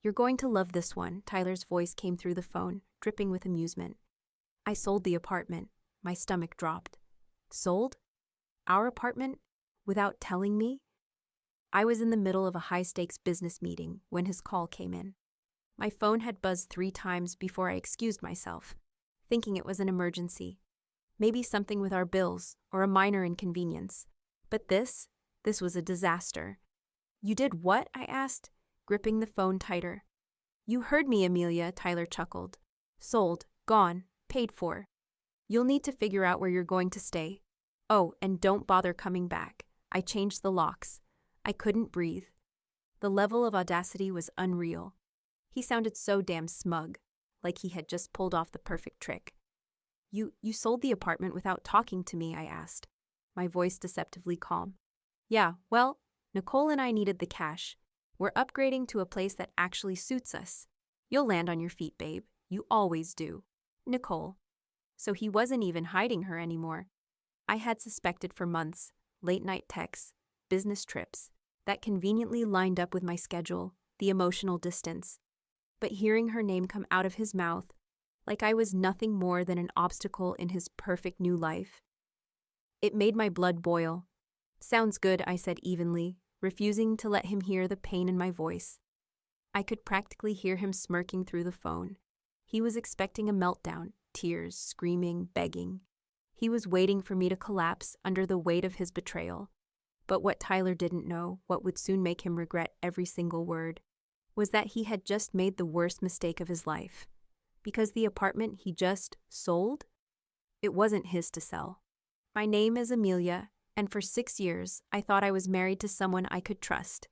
"You're going to love this one," Tyler's voice came through the phone, dripping with amusement. "I sold the apartment." My stomach dropped. "Sold? Our apartment? Without telling me?" I was in the middle of a high-stakes business meeting when his call came in. My phone had buzzed 3 times before I excused myself, thinking it was an emergency. Maybe something with our bills or a minor inconvenience. But this was a disaster. "You did what?" I asked, gripping the phone tighter. "You heard me, Amelia," Tyler chuckled. "Sold, gone, paid for. You'll need to figure out where you're going to stay. Oh, and don't bother coming back. I changed the locks." I couldn't breathe. The level of audacity was unreal. He sounded so damn smug, like he had just pulled off the perfect trick. You sold the apartment without talking to me?" I asked, my voice deceptively calm. "Yeah, well, Nicole and I needed the cash. We're upgrading to a place that actually suits us. You'll land on your feet, babe. You always do. Nicole." So he wasn't even hiding her anymore. I had suspected for months, late-night texts, business trips, that conveniently lined up with my schedule, the emotional distance. But hearing her name come out of his mouth, like I was nothing more than an obstacle in his perfect new life, it made my blood boil. "Sounds good," I said evenly, refusing to let him hear the pain in my voice. I could practically hear him smirking through the phone. He was expecting a meltdown, tears, screaming, begging. He was waiting for me to collapse under the weight of his betrayal. But what Tyler didn't know, what would soon make him regret every single word, was that he had just made the worst mistake of his life. Because the apartment he just sold, it wasn't his to sell. My name is Amelia, and for 6 years, I thought I was married to someone I could trust.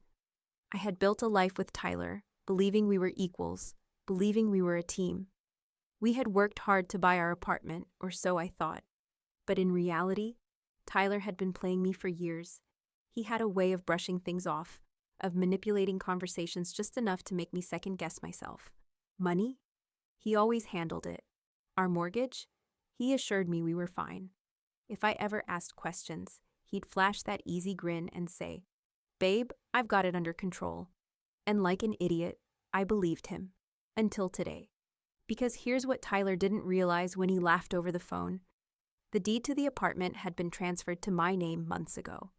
I had built a life with Tyler, believing we were equals, believing we were a team. We had worked hard to buy our apartment, or so I thought. But in reality, Tyler had been playing me for years. He had a way of brushing things off, of manipulating conversations just enough to make me second-guess myself. Money? He always handled it. Our mortgage? He assured me we were fine. If I ever asked questions, he'd flash that easy grin and say, "Babe, I've got it under control." And like an idiot, I believed him. Until today. Because here's what Tyler didn't realize when he laughed over the phone. The deed to the apartment had been transferred to my name months ago.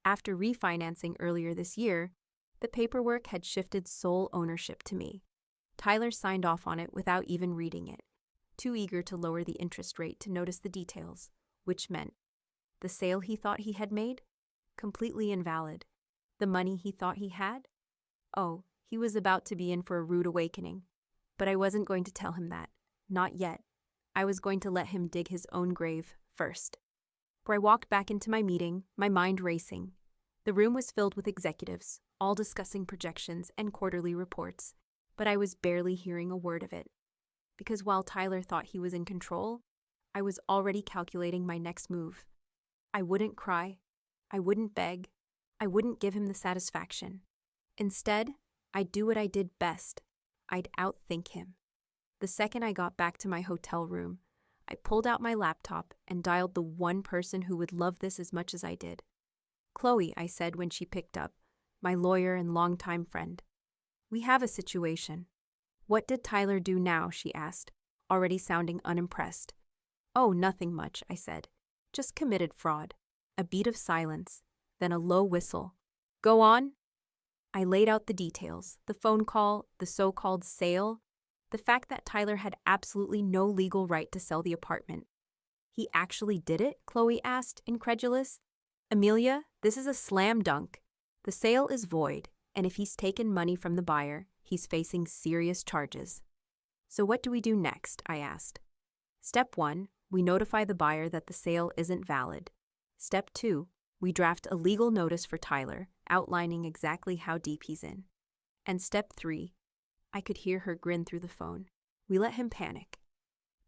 After refinancing earlier this year, the paperwork had shifted sole ownership to me. Tyler signed off on it without even reading it, too eager to lower the interest rate to notice the details, which meant the sale he thought he had made? Completely invalid. The money he thought he had? Oh, he was about to be in for a rude awakening. But I wasn't going to tell him that. Not yet. I was going to let him dig his own grave first. For I walked back into my meeting, my mind racing. The room was filled with executives, all discussing projections and quarterly reports, but I was barely hearing a word of it. Because while Tyler thought he was in control, I was already calculating my next move. I wouldn't cry. I wouldn't beg. I wouldn't give him the satisfaction. Instead, I'd do what I did best. I'd outthink him. The second I got back to my hotel room, I pulled out my laptop and dialed the one person who would love this as much as I did. "Chloe," I said when she picked up, my lawyer and longtime friend. "We have a situation." "What did Tyler do now?" she asked, already sounding unimpressed. "Oh, nothing much," I said. "Just committed fraud." A beat of silence, then a low whistle. "Go on." I laid out the details, the phone call, the so-called sale, the fact that Tyler had absolutely no legal right to sell the apartment. "He actually did it?" Chloe asked, incredulous. "Amelia, this is a slam dunk. The sale is void, and if he's taken money from the buyer, he's facing serious charges." "So what do we do next?" I asked. "Step 1, we notify the buyer that the sale isn't valid. Step 2, we draft a legal notice for Tyler, outlining exactly how deep he's in. And step 3, I could hear her grin through the phone, we let him panic."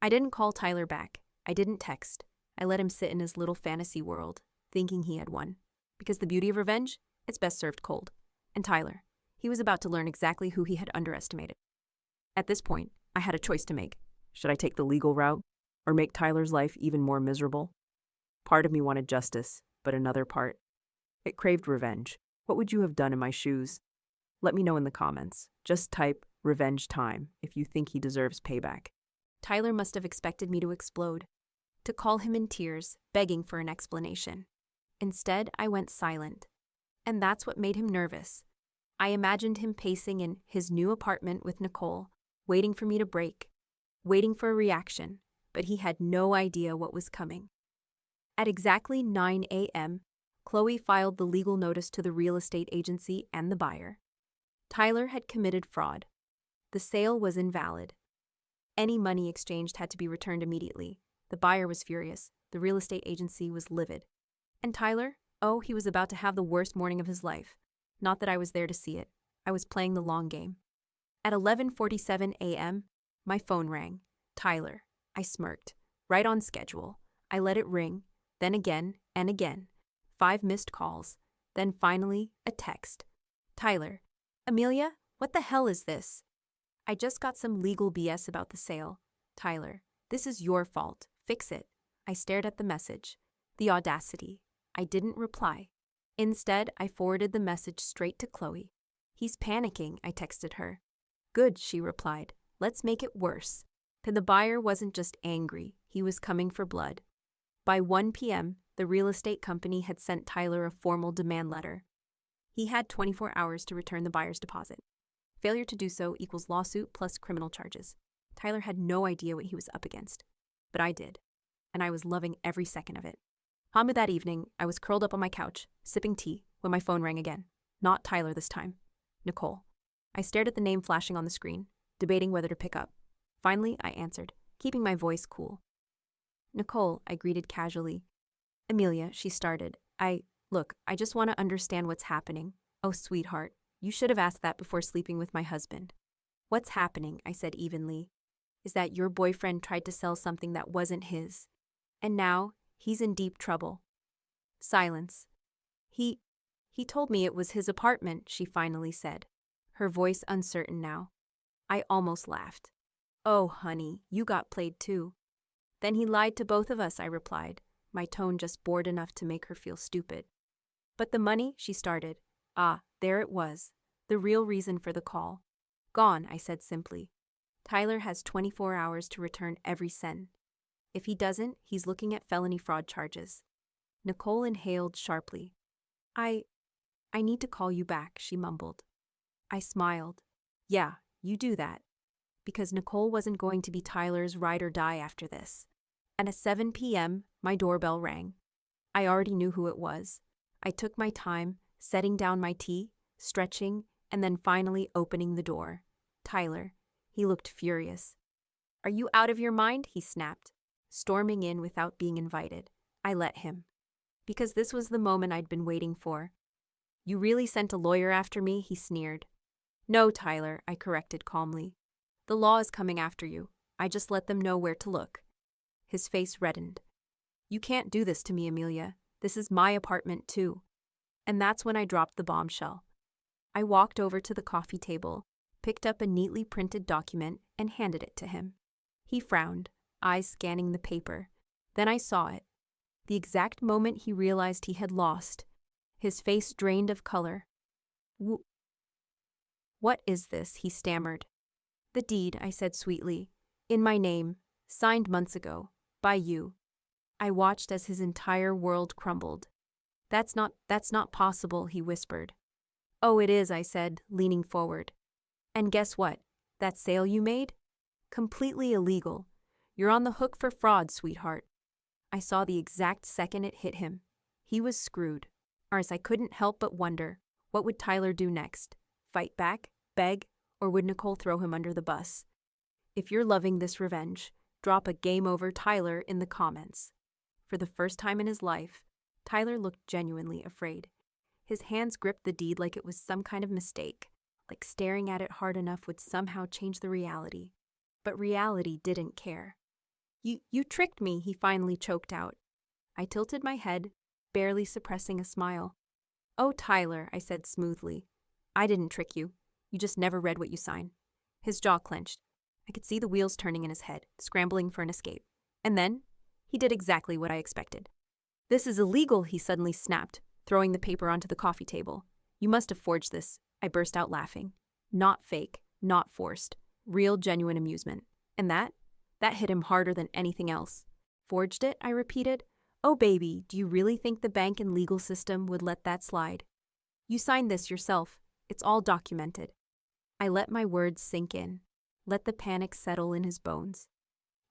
I didn't call Tyler back. I didn't text. I let him sit in his little fantasy world, thinking he had won. Because the beauty of revenge, it's best served cold. And Tyler, he was about to learn exactly who he had underestimated. At this point, I had a choice to make. Should I take the legal route, or make Tyler's life even more miserable? Part of me wanted justice, but another part, it craved revenge. What would you have done in my shoes? Let me know in the comments. Just type Revenge time, if you think he deserves payback. Tyler must have expected me to explode, to call him in tears, begging for an explanation. Instead, I went silent. And that's what made him nervous. I imagined him pacing in his new apartment with Nicole, waiting for me to break, waiting for a reaction, but he had no idea what was coming. At exactly 9 a.m., Chloe filed the legal notice to the real estate agency and the buyer. Tyler had committed fraud. The sale was invalid. Any money exchanged had to be returned immediately. The buyer was furious. The real estate agency was livid. And Tyler? Oh, he was about to have the worst morning of his life. Not that I was there to see it. I was playing the long game. At 11:47 a.m., my phone rang. Tyler. I smirked. Right on schedule. I let it ring, then again and again. 5 missed calls. Then finally, a text. Tyler. Amelia, what the hell is this? I just got some legal BS about the sale. Tyler. This is your fault. Fix it. I stared at the message. The audacity. I didn't reply. Instead, I forwarded the message straight to Chloe. He's panicking, I texted her. Good, she replied. Let's make it worse. The buyer wasn't just angry, he was coming for blood. By 1 p.m., the real estate company had sent Tyler a formal demand letter. He had 24 hours to return the buyer's deposit. Failure to do so equals lawsuit plus criminal charges. Tyler had no idea what he was up against. But I did, and I was loving every second of it. Home that evening, I was curled up on my couch, sipping tea, when my phone rang again. Not Tyler this time. Nicole. I stared at the name flashing on the screen, debating whether to pick up. Finally, I answered, keeping my voice cool. Nicole, I greeted casually. Amelia, she started. Look, I just want to understand what's happening. Oh, sweetheart, you should have asked that before sleeping with my husband. What's happening, I said evenly, is that your boyfriend tried to sell something that wasn't his. And now, he's in deep trouble. Silence. He told me it was his apartment, she finally said, her voice uncertain now. I almost laughed. Oh, honey, you got played too. Then he lied to both of us, I replied, my tone just bored enough to make her feel stupid. But the money, she started. Ah, there it was, the real reason for the call. Gone, I said simply. Tyler has 24 hours to return every cent. If he doesn't, he's looking at felony fraud charges. Nicole inhaled sharply. I need to call you back, she mumbled. I smiled. Yeah, you do that. Because Nicole wasn't going to be Tyler's ride or die after this. And at 7 p.m., my doorbell rang. I already knew who it was. I took my time, setting down my tea, stretching, and then finally opening the door. Tyler. He looked furious. Are you out of your mind? He snapped, storming in without being invited. I let him. Because this was the moment I'd been waiting for. You really sent a lawyer after me? He sneered. No, Tyler, I corrected calmly. The law is coming after you. I just let them know where to look. His face reddened. You can't do this to me, Amelia. This is my apartment, too. And that's when I dropped the bombshell. I walked over to the coffee table, picked up a neatly printed document, and handed it to him. He frowned, eyes scanning the paper. Then I saw it. The exact moment he realized he had lost. His face drained of color. What is this? He stammered. The deed, I said sweetly. In my name, signed months ago. By you. I watched as his entire world crumbled. That's not possible, he whispered. Oh, it is, I said, leaning forward. And guess what? That sale you made? Completely illegal. You're on the hook for fraud, sweetheart. I saw the exact second it hit him. He was screwed. Ars, I couldn't help but wonder, what would Tyler do next? Fight back? Beg? Or would Nicole throw him under the bus? If you're loving this revenge, drop a game over Tyler in the comments. For the first time in his life, Tyler looked genuinely afraid. His hands gripped the deed like it was some kind of mistake, like staring at it hard enough would somehow change the reality. But reality didn't care. You tricked me, he finally choked out. I tilted my head, barely suppressing a smile. Oh, Tyler, I said smoothly. I didn't trick you. You just never read what you signed. His jaw clenched. I could see the wheels turning in his head, scrambling for an escape. And then, he did exactly what I expected. This is illegal, he suddenly snapped, throwing the paper onto the coffee table. You must have forged this. I burst out laughing. Not fake. Not forced. Real, genuine amusement. And that hit him harder than anything else. Forged it, I repeated. Oh, baby, do you really think the bank and legal system would let that slide? You signed this yourself. It's all documented. I let my words sink in. Let the panic settle in his bones.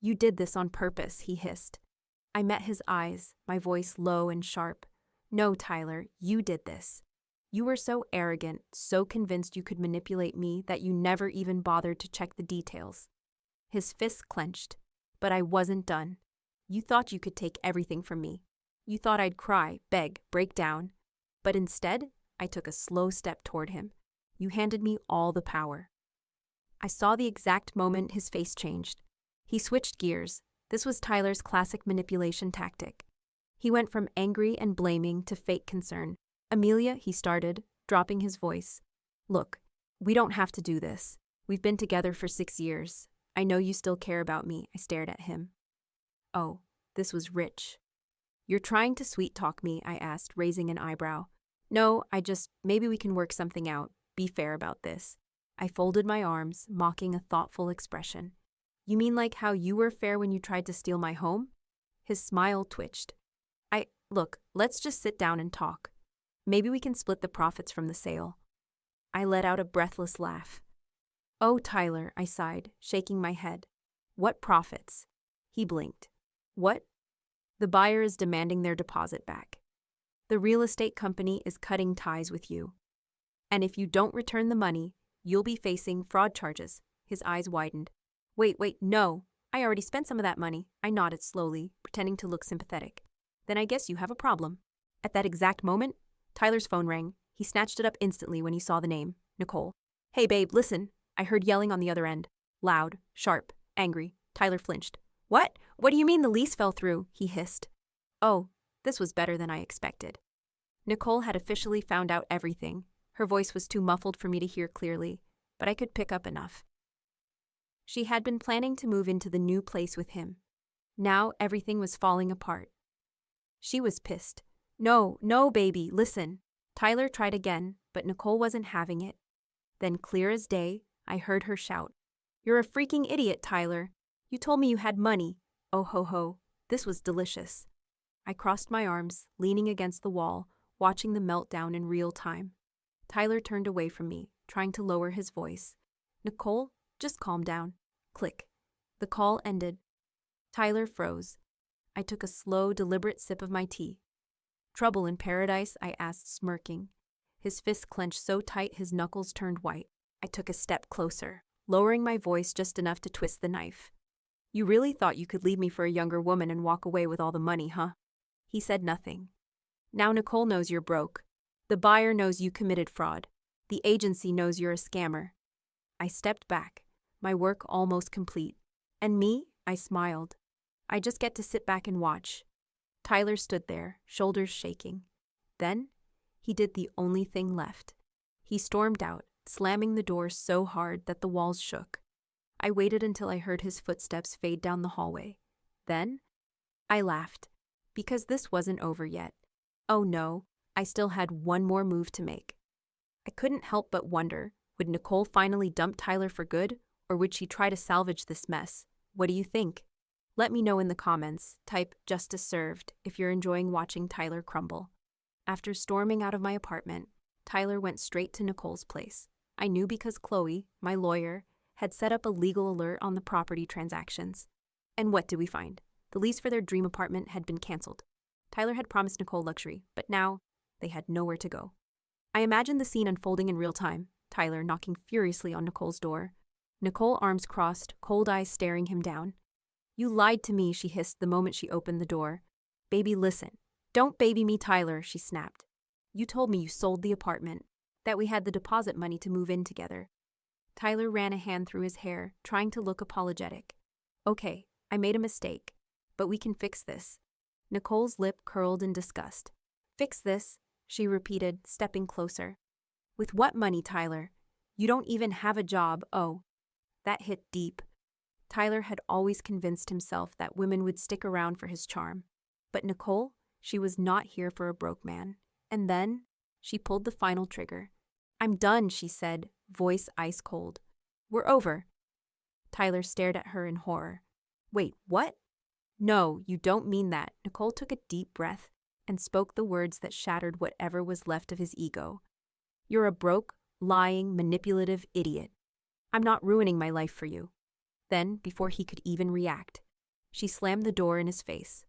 You did this on purpose, he hissed. I met his eyes, my voice low and sharp. No, Tyler, you did this. You were so arrogant, so convinced you could manipulate me that you never even bothered to check the details. His fists clenched. But I wasn't done. You thought you could take everything from me. You thought I'd cry, beg, break down. But instead, I took a slow step toward him. You handed me all the power. I saw the exact moment his face changed. He switched gears. This was Tyler's classic manipulation tactic. He went from angry and blaming to fake concern. Amelia, he started, dropping his voice. Look, we don't have to do this. We've been together for 6 years. I know you still care about me, I stared at him. Oh, this was rich. You're trying to sweet-talk me, I asked, raising an eyebrow. No, maybe we can work something out. Be fair about this. I folded my arms, mocking a thoughtful expression. You mean like how you were fair when you tried to steal my home? His smile twitched. Look, let's just sit down and talk. Maybe we can split the profits from the sale. I let out a breathless laugh. Oh, Tyler, I sighed, shaking my head. What profits? He blinked. What? The buyer is demanding their deposit back. The real estate company is cutting ties with you. And if you don't return the money, you'll be facing fraud charges. His eyes widened. Wait, no. I already spent some of that money. I nodded slowly, pretending to look sympathetic. Then I guess you have a problem. At that exact moment, Tyler's phone rang. He snatched it up instantly when he saw the name, Nicole. Hey, babe, listen. I heard yelling on the other end. Loud, sharp, angry. Tyler flinched. What? What do you mean the lease fell through? He hissed. Oh, this was better than I expected. Nicole had officially found out everything. Her voice was too muffled for me to hear clearly, but I could pick up enough. She had been planning to move into the new place with him. Now everything was falling apart. She was pissed. No, baby, listen. Tyler tried again, but Nicole wasn't having it. Then, clear as day, I heard her shout. You're a freaking idiot, Tyler. You told me you had money. Oh ho ho, this was delicious. I crossed my arms, leaning against the wall, watching the meltdown in real time. Tyler turned away from me, trying to lower his voice. Nicole, just calm down. Click. The call ended. Tyler froze. I took a slow, deliberate sip of my tea. Trouble in paradise? I asked, smirking. His fists clenched so tight his knuckles turned white. I took a step closer, lowering my voice just enough to twist the knife. You really thought you could leave me for a younger woman and walk away with all the money, huh? He said nothing. Now Nicole knows you're broke. The buyer knows you committed fraud. The agency knows you're a scammer. I stepped back, my work almost complete. And me? I smiled. I just get to sit back and watch. Tyler stood there, shoulders shaking. Then, he did the only thing left. He stormed out, slamming the door so hard that the walls shook. I waited until I heard his footsteps fade down the hallway. Then, I laughed, because this wasn't over yet. Oh no, I still had one more move to make. I couldn't help but wonder, would Nicole finally dump Tyler for good, or would she try to salvage this mess? What do you think? Let me know in the comments. Type "justice served" if you're enjoying watching Tyler crumble. After storming out of my apartment, Tyler went straight to Nicole's place. I knew because Chloe, my lawyer, had set up a legal alert on the property transactions. And what did we find? The lease for their dream apartment had been canceled. Tyler had promised Nicole luxury, but now they had nowhere to go. I imagined the scene unfolding in real time, Tyler knocking furiously on Nicole's door. Nicole, arms crossed, cold eyes staring him down. You lied to me, she hissed the moment she opened the door. Baby, listen. Don't baby me, Tyler, she snapped. You told me you sold the apartment, that we had the deposit money to move in together. Tyler ran a hand through his hair, trying to look apologetic. Okay, I made a mistake, but we can fix this. Nicole's lip curled in disgust. Fix this, she repeated, stepping closer. With what money, Tyler? You don't even have a job, oh. That hit deep. Tyler had always convinced himself that women would stick around for his charm. But Nicole, she was not here for a broke man. And then, she pulled the final trigger. I'm done, she said, voice ice cold. We're over. Tyler stared at her in horror. Wait, what? No, you don't mean that. Nicole took a deep breath and spoke the words that shattered whatever was left of his ego. You're a broke, lying, manipulative idiot. I'm not ruining my life for you. Then, before he could even react, she slammed the door in his face.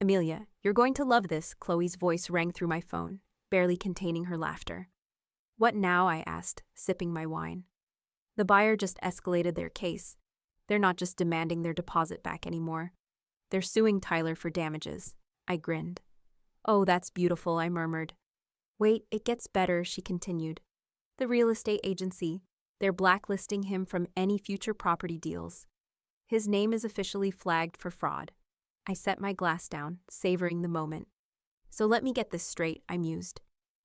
Amelia, you're going to love this, Chloe's voice rang through my phone, barely containing her laughter. What now? I asked, sipping my wine. The buyer just escalated their case. They're not just demanding their deposit back anymore. They're suing Tyler for damages. I grinned. Oh, that's beautiful, I murmured. Wait, it gets better, she continued. The real estate agency, they're blacklisting him from any future property deals. His name is officially flagged for fraud. I set my glass down, savoring the moment. So let me get this straight, I mused.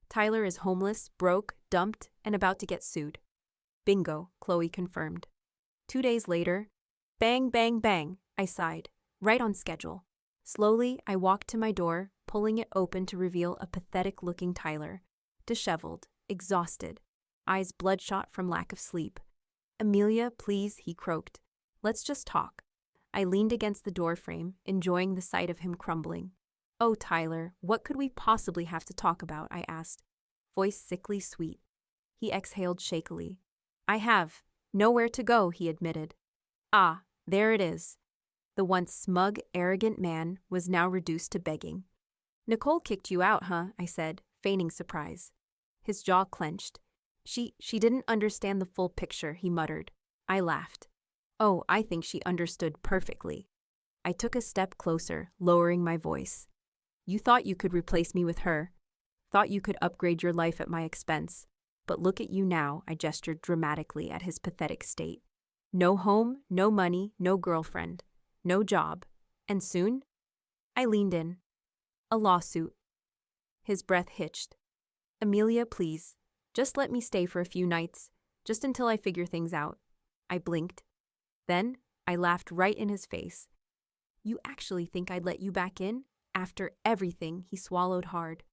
Tyler is homeless, broke, dumped, and about to get sued. Bingo, Chloe confirmed. 2 days later, bang, bang, bang, I sighed, right on schedule. Slowly, I walked to my door, pulling it open to reveal a pathetic-looking Tyler, disheveled, exhausted, eyes bloodshot from lack of sleep. Amelia, please, he croaked. Let's just talk. I leaned against the doorframe, enjoying the sight of him crumbling. Oh, Tyler, what could we possibly have to talk about? I asked, voice sickly sweet. He exhaled shakily. I have. Nowhere to go, he admitted. Ah, there it is. The once smug, arrogant man was now reduced to begging. Nicole kicked you out, huh? I said, feigning surprise. His jaw clenched. She didn't understand the full picture, he muttered. I laughed. Oh, I think she understood perfectly. I took a step closer, lowering my voice. You thought you could replace me with her. Thought you could upgrade your life at my expense. But look at you now, I gestured dramatically at his pathetic state. No home, no money, no girlfriend, no job. And soon? I leaned in. A lawsuit. His breath hitched. Amelia, please. Just let me stay for a few nights, just until I figure things out. I blinked. Then, I laughed right in his face. You actually think I'd let you back in? After everything, he swallowed hard.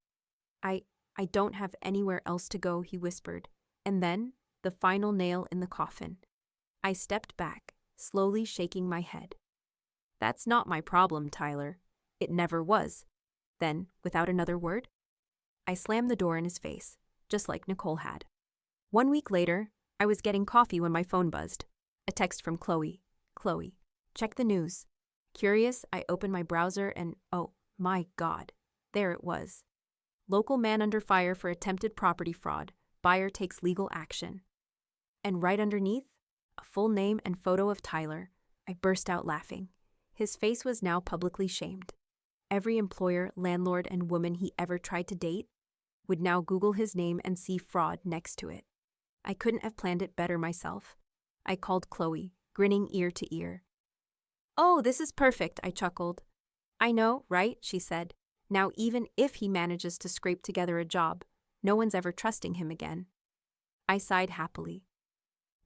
I don't have anywhere else to go, he whispered. And then, the final nail in the coffin. I stepped back, slowly shaking my head. That's not my problem, Tyler. It never was. Then, without another word, I slammed the door in his face, just like Nicole had. 1 week later, I was getting coffee when my phone buzzed. A text from Chloe. Chloe, check the news. Curious, I opened my browser and, oh, my God, there it was. Local man under fire for attempted property fraud. Buyer takes legal action. And right underneath, a full name and photo of Tyler. I burst out laughing. His face was now publicly shamed. Every employer, landlord, and woman he ever tried to date would now Google his name and see fraud next to it. I couldn't have planned it better myself. I called Chloe, grinning ear to ear. Oh, this is perfect, I chuckled. I know, right? She said. Now even if he manages to scrape together a job, no one's ever trusting him again. I sighed happily.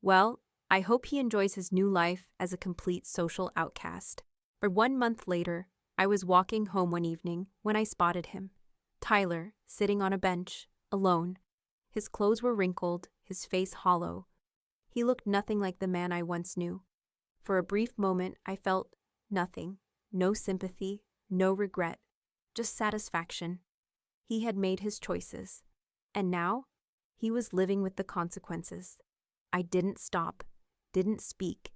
Well, I hope he enjoys his new life as a complete social outcast. But 1 month later, I was walking home one evening when I spotted him. Tyler, sitting on a bench, alone. His clothes were wrinkled, his face hollow. He looked nothing like the man I once knew. For a brief moment, I felt nothing. No sympathy, no regret. Just satisfaction. He had made his choices. And now, he was living with the consequences. I didn't stop, didn't speak,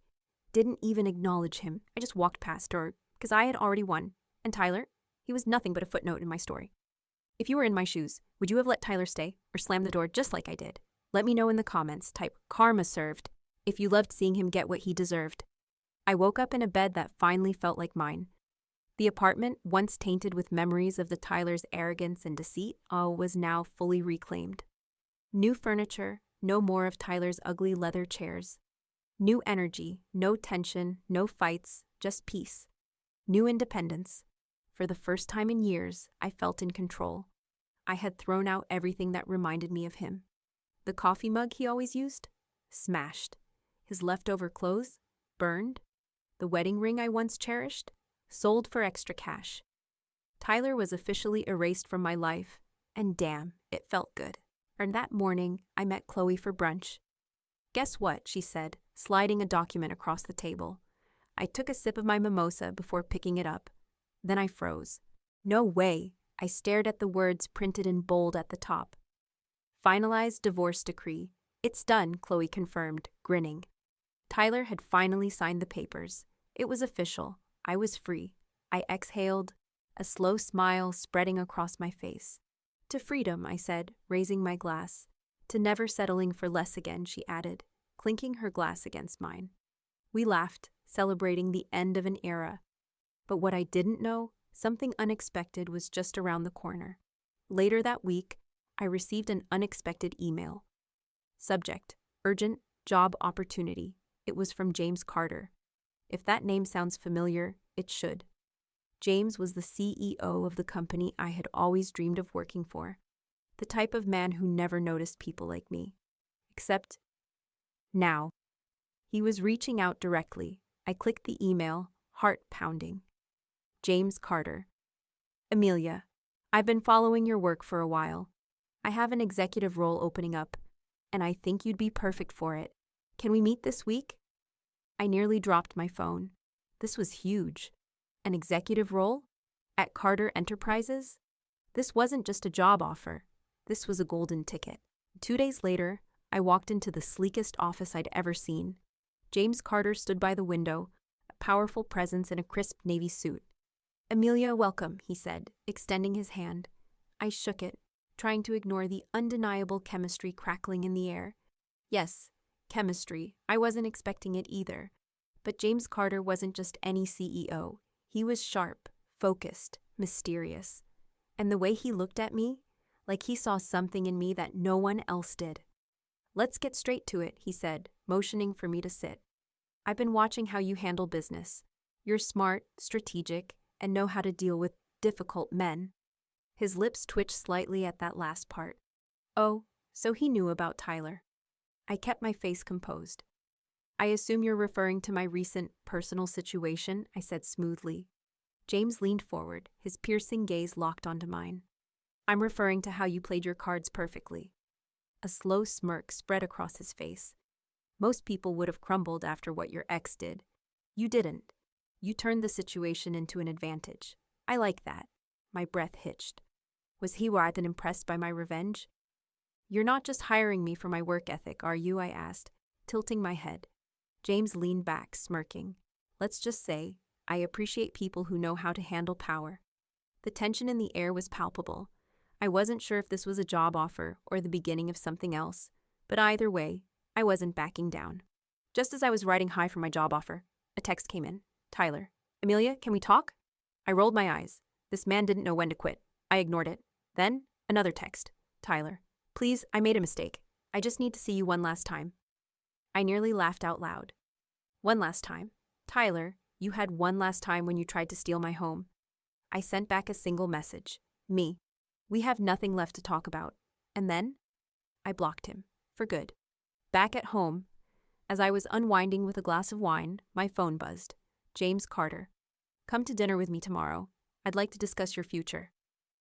didn't even acknowledge him. I just walked past, because I had already won. And Tyler, he was nothing but a footnote in my story. If you were in my shoes, would you have let Tyler stay or slam the door just like I did? Let me know in the comments. Type karma served if you loved seeing him get what he deserved. I woke up in a bed that finally felt like mine. The apartment, once tainted with memories of the Tyler's arrogance and deceit, was now fully reclaimed. New furniture, no more of Tyler's ugly leather chairs. New energy, no tension, no fights, just peace. New independence. For the first time in years, I felt in control. I had thrown out everything that reminded me of him. The coffee mug he always used? Smashed. His leftover clothes? Burned. The wedding ring I once cherished? Sold for extra cash. Tyler was officially erased from my life, and damn, it felt good. And that morning, I met Chloe for brunch. Guess what? She said, sliding a document across the table. I took a sip of my mimosa before picking it up. Then I froze. No way. I stared at the words printed in bold at the top. Finalized divorce decree. It's done, Chloe confirmed, grinning. Tyler had finally signed the papers. It was official. I was free. I exhaled, a slow smile spreading across my face. To freedom, I said, raising my glass. To never settling for less again, she added, clinking her glass against mine. We laughed, celebrating the end of an era. But what I didn't know, something unexpected was just around the corner. Later that week, I received an unexpected email. Subject: urgent job opportunity. It was from James Carter. If that name sounds familiar, it should. James was the CEO of the company I had always dreamed of working for. The type of man who never noticed people like me. Except now. He was reaching out directly. I clicked the email, heart pounding. James Carter. Amelia, I've been following your work for a while. I have an executive role opening up, and I think you'd be perfect for it. Can we meet this week? I nearly dropped my phone. This was huge. An executive role? At Carter Enterprises? This wasn't just a job offer. This was a golden ticket. 2 days later, I walked into the sleekest office I'd ever seen. James Carter stood by the window, a powerful presence in a crisp navy suit. Amelia, welcome, he said, extending his hand. I shook it, trying to ignore the undeniable chemistry crackling in the air. Yes, chemistry. I wasn't expecting it either. But James Carter wasn't just any CEO. He was sharp, focused, mysterious. And the way he looked at me, like he saw something in me that no one else did. Let's get straight to it, he said, motioning for me to sit. I've been watching how you handle business. You're smart, strategic, and know how to deal with difficult men. His lips twitched slightly at that last part. Oh, so he knew about Tyler. I kept my face composed. I assume you're referring to my recent personal situation, I said smoothly. James leaned forward, his piercing gaze locked onto mine. I'm referring to how you played your cards perfectly. A slow smirk spread across his face. Most people would have crumbled after what your ex did. You didn't. You turned the situation into an advantage. I like that. My breath hitched. Was he rather than impressed by my revenge? You're not just hiring me for my work ethic, are you? I asked, tilting my head. James leaned back, smirking. Let's just say, I appreciate people who know how to handle power. The tension in the air was palpable. I wasn't sure if this was a job offer or the beginning of something else, but either way, I wasn't backing down. Just as I was riding high from my job offer, a text came in. Tyler. Amelia, can we talk? I rolled my eyes. This man didn't know when to quit. I ignored it. Then, another text. Tyler. Please, I made a mistake. I just need to see you one last time. I nearly laughed out loud. One last time. Tyler, you had one last time when you tried to steal my home. I sent back a single message. Me. We have nothing left to talk about. And then? I blocked him. For good. Back at home, as I was unwinding with a glass of wine, my phone buzzed. James Carter. Come to dinner with me tomorrow. I'd like to discuss your future.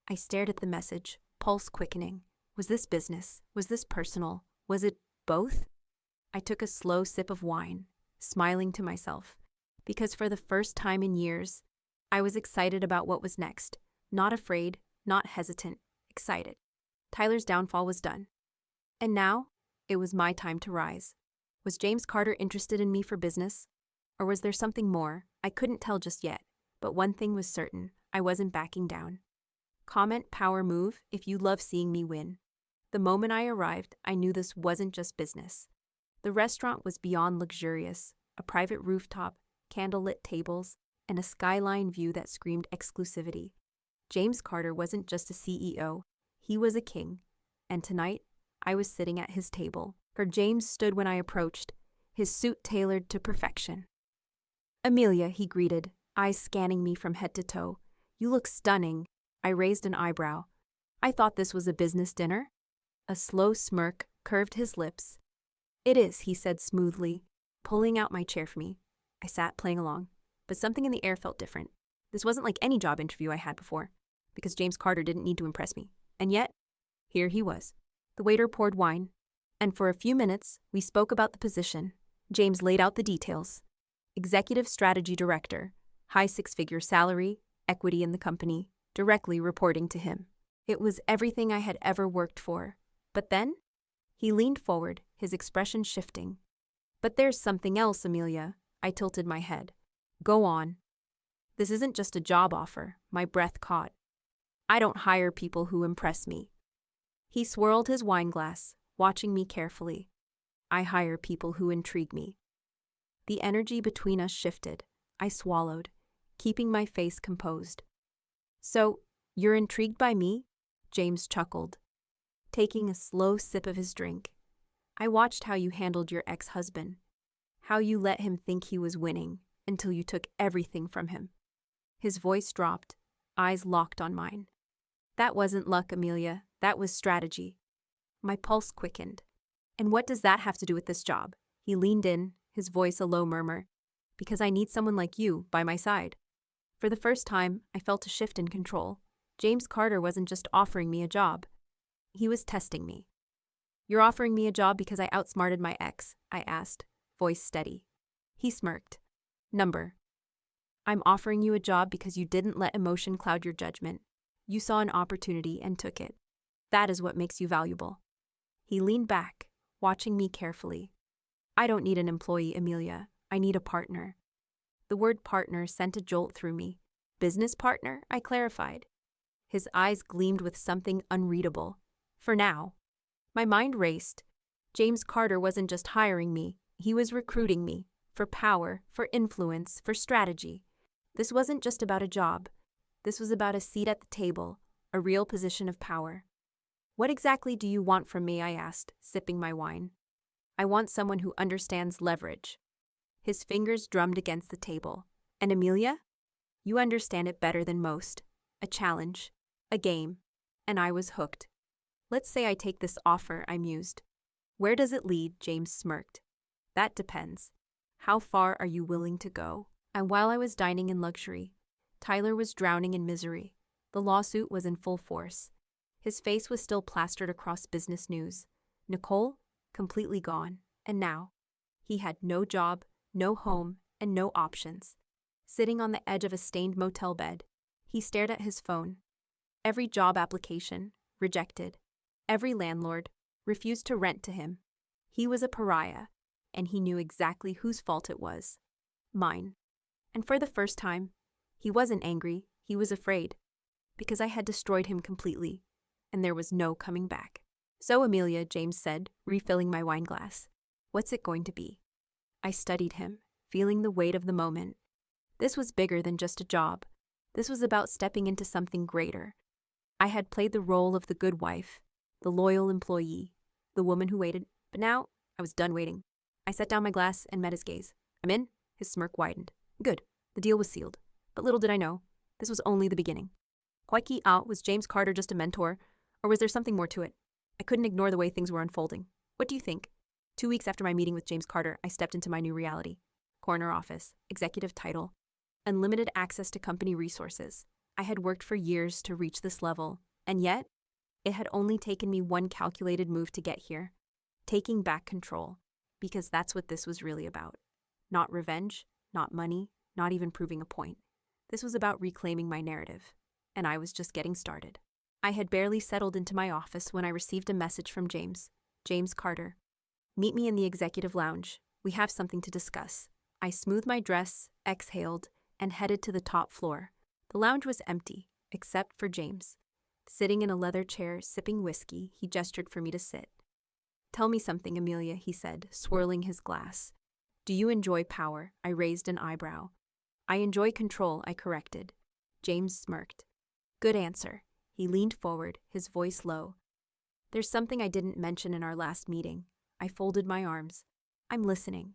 I stared at the message, pulse quickening. Was this business? Was this personal? Was it both? I took a slow sip of wine, smiling to myself, because for the first time in years, I was excited about what was next. Not afraid, not hesitant, excited. Tyler's downfall was done. And now, it was my time to rise. Was James Carter interested in me for business? Or was there something more? I couldn't tell just yet, but one thing was certain. I wasn't backing down. Comment power move if you love seeing me win. The moment I arrived, I knew this wasn't just business. The restaurant was beyond luxurious, a private rooftop, candlelit tables, and a skyline view that screamed exclusivity. James Carter wasn't just a CEO, he was a king. And tonight, I was sitting at his table, where James stood when I approached, his suit tailored to perfection. Amelia, he greeted, eyes scanning me from head to toe. You look stunning. I raised an eyebrow. I thought this was a business dinner. A slow smirk curved his lips. It is, he said smoothly, pulling out my chair for me. I sat playing along, but something in the air felt different. This wasn't like any job interview I had before, because James Carter didn't need to impress me. And yet, here he was. The waiter poured wine. And for a few minutes, we spoke about the position. James laid out the details. Executive Strategy Director, high six-figure salary, equity in the company, directly reporting to him. It was everything I had ever worked for. But then, he leaned forward, his expression shifting. But there's something else, Amelia. I tilted my head. Go on. This isn't just a job offer, my breath caught. I don't hire people who impress me. He swirled his wine glass, watching me carefully. I hire people who intrigue me. The energy between us shifted. I swallowed, keeping my face composed. So, you're intrigued by me? James chuckled, taking a slow sip of his drink. I watched how you handled your ex-husband, how you let him think he was winning until you took everything from him. His voice dropped, eyes locked on mine. That wasn't luck, Amelia. That was strategy. My pulse quickened. And what does that have to do with this job? He leaned in, his voice a low murmur. Because I need someone like you by my side. For the first time, I felt a shift in control. James Carter wasn't just offering me a job. He was testing me. You're offering me a job because I outsmarted my ex, I asked, voice steady. He smirked. Number. I'm offering you a job because you didn't let emotion cloud your judgment. You saw an opportunity and took it. That is what makes you valuable. He leaned back, watching me carefully. I don't need an employee, Amelia. I need a partner. The word partner sent a jolt through me. Business partner, I clarified. His eyes gleamed with something unreadable. For now. My mind raced. James Carter wasn't just hiring me. He was recruiting me. For power, for influence, for strategy. This wasn't just about a job. This was about a seat at the table, a real position of power. What exactly do you want from me? I asked, sipping my wine. I want someone who understands leverage. His fingers drummed against the table. And Amelia? You understand it better than most. A challenge. A game. And I was hooked. Let's say I take this offer, I mused. Where does it lead? James smirked. That depends. How far are you willing to go? And while I was dining in luxury, Tyler was drowning in misery. The lawsuit was in full force. His face was still plastered across business news. Nicole, completely gone. And now, he had no job, no home, and no options. Sitting on the edge of a stained motel bed, he stared at his phone. Every job application, rejected. Every landlord refused to rent to him. He was a pariah, and he knew exactly whose fault it was. Mine. And for the first time, he wasn't angry, he was afraid. Because I had destroyed him completely, and there was no coming back. So, Amelia, James said, refilling my wine glass. What's it going to be? I studied him, feeling the weight of the moment. This was bigger than just a job. This was about stepping into something greater. I had played the role of the good wife, the loyal employee, the woman who waited, but now I was done waiting. I set down my glass and met his gaze. I'm in? His smirk widened. Good. The deal was sealed. But little did I know, this was only the beginning. Kwaiki out, was James Carter just a mentor, or was there something more to it? I couldn't ignore the way things were unfolding. What do you think? 2 weeks after my meeting with James Carter, I stepped into my new reality. Corner office, executive title, unlimited access to company resources. I had worked for years to reach this level, and yet, it had only taken me one calculated move to get here. Taking back control, because that's what this was really about. Not revenge, not money, not even proving a point. This was about reclaiming my narrative, and I was just getting started. I had barely settled into my office when I received a message from James Carter. Meet me in the executive lounge. We have something to discuss. I smoothed my dress, exhaled, and headed to the top floor. The lounge was empty, except for James. Sitting in a leather chair, sipping whiskey, he gestured for me to sit. Tell me something, Amelia, he said, swirling his glass. Do you enjoy power? I raised an eyebrow. I enjoy control, I corrected. James smirked. Good answer. He leaned forward, his voice low. There's something I didn't mention in our last meeting. I folded my arms. I'm listening.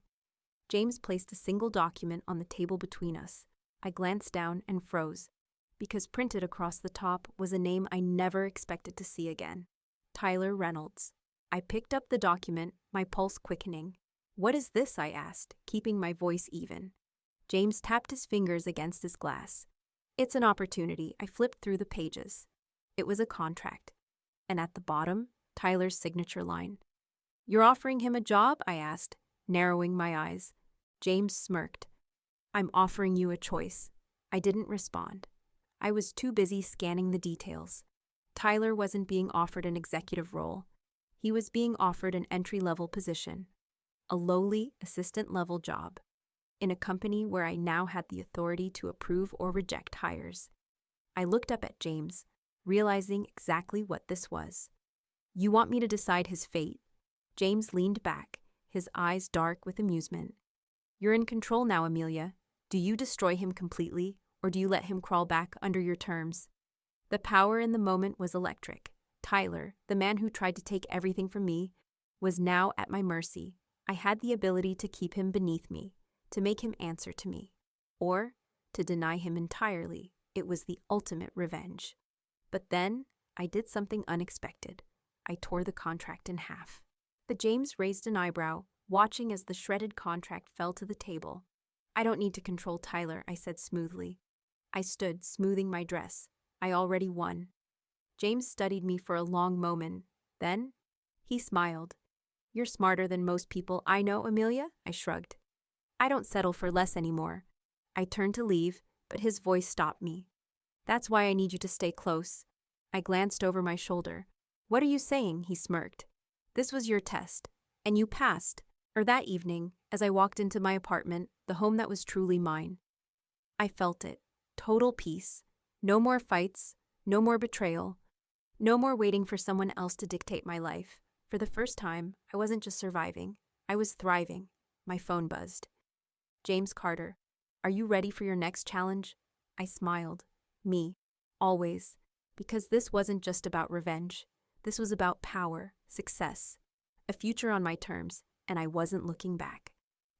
James placed a single document on the table between us. I glanced down and froze, because printed across the top was a name I never expected to see again. Tyler Reynolds. I picked up the document, my pulse quickening. What is this? I asked, keeping my voice even. James tapped his fingers against his glass. It's an opportunity. I flipped through the pages. It was a contract. And at the bottom, Tyler's signature line. You're offering him a job? I asked, narrowing my eyes. James smirked. I'm offering you a choice. I didn't respond. I was too busy scanning the details. Tyler wasn't being offered an executive role. He was being offered an entry-level position, a lowly assistant-level job, in a company where I now had the authority to approve or reject hires. I looked up at James, realizing exactly what this was. You want me to decide his fate? James leaned back, his eyes dark with amusement. You're in control now, Amelia. Do you destroy him completely, or do you let him crawl back under your terms? The power in the moment was electric. Tyler, the man who tried to take everything from me, was now at my mercy. I had the ability to keep him beneath me, to make him answer to me, or to deny him entirely. It was the ultimate revenge. But then, I did something unexpected. I tore the contract in half. The James raised an eyebrow, watching as the shredded contract fell to the table. I don't need to control Tyler, I said smoothly. I stood, smoothing my dress. I already won. James studied me for a long moment. Then, he smiled. You're smarter than most people I know, Amelia, I shrugged. I don't settle for less anymore. I turned to leave, but his voice stopped me. That's why I need you to stay close. I glanced over my shoulder. What are you saying? He smirked. This was your test, and you passed. Or that evening, as I walked into my apartment, the home that was truly mine. I felt it. Total peace. No more fights, no more betrayal, no more waiting for someone else to dictate my life. For the first time, I wasn't just surviving, I was thriving. My phone buzzed. James Carter, are you ready for your next challenge? I smiled. Me. Always. Because this wasn't just about revenge. This was about power, success, a future on my terms, and I wasn't looking back.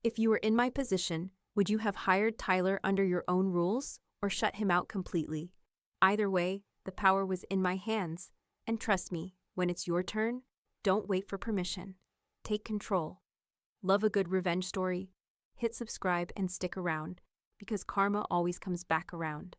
If you were in my position, would you have hired Tyler under your own rules or shut him out completely? Either way, the power was in my hands. And trust me, when it's your turn, don't wait for permission. Take control. Love a good revenge story? Hit subscribe and stick around, because karma always comes back around.